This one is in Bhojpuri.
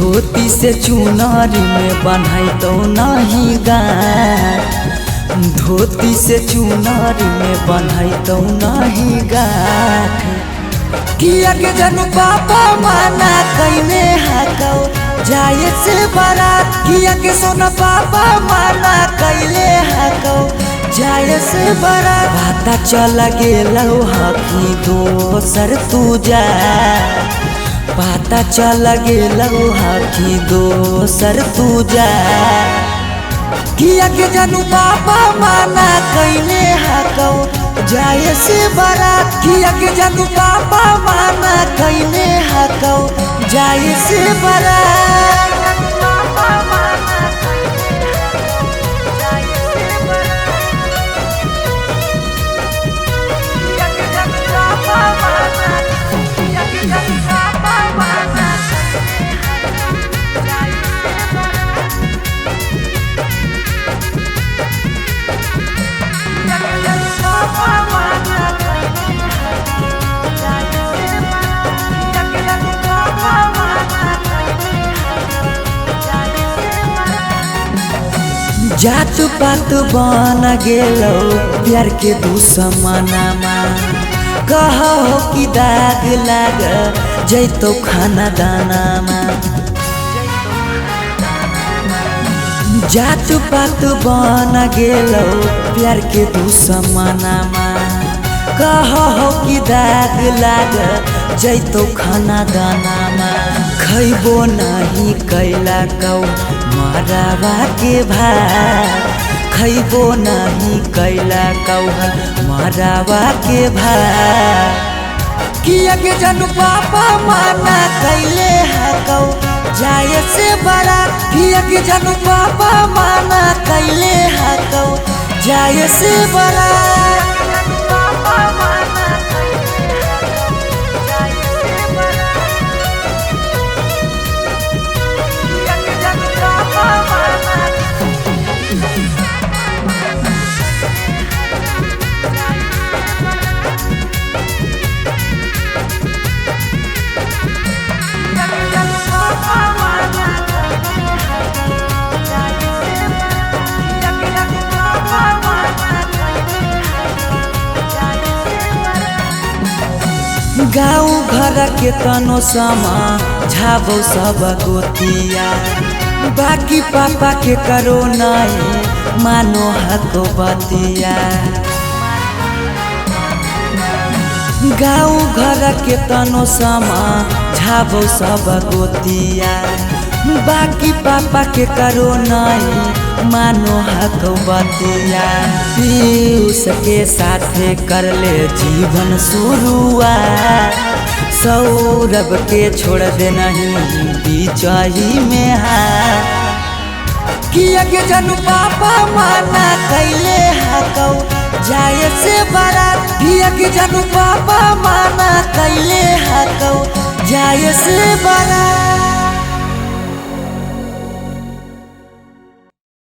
धोती से चुनरी में बन्हाई तो नहीं गाँठ, धोती से चुनरी में बन्हाई तो नहीं गाँठ। किया के जनू पापा माना कैले हकौ जाए से बारात, किया के सोना पापा माना कैले हकौ जाए से बारात। पता चल गेलौ हकी दोसर तू जा, पता चल गेलौ हकी दोसर तू जा। किया के जनू पापा माना कैले हकौ जाए से बारात, किया के जनू पापा माना कैले हकौ जाए से बारात। जात पात बन गेलौ प्यार के दुश्मनमा, कहो कि दाग लाग जैतो खाना दानामा। जात पात बन गेलौ प्यार के दुश्मनमा, कहो कि दाग लाग जैतो खाना दानामा। खैबो नहीं कैला कौ मरावा के भात, खैबो नहीं कैला कौ मरावा के भात। किया के जनू पापा माना कैले हकौ जाए से बारात, किया के जनू पापा माना कैले हकौ जाए से बारात। गाँव घर के तनो समा झाबो सब गोतिया, बाकी पापा के करो नहीं मानो हको बतिया। गाँव घर के तनो समा झाबो सब गोतिया, बाकी पापा के करो नहीं मानो हको बतिया। पीयूष के साथे कर ले जीवन शुरुआत, सौरभ के छोड़ दे नहीं बीचही में हाथ। किया के जनू पापा माना कैले हकौ जाए से बारात, किया के जनू पापा माना कैले हकौ जाए से बारात।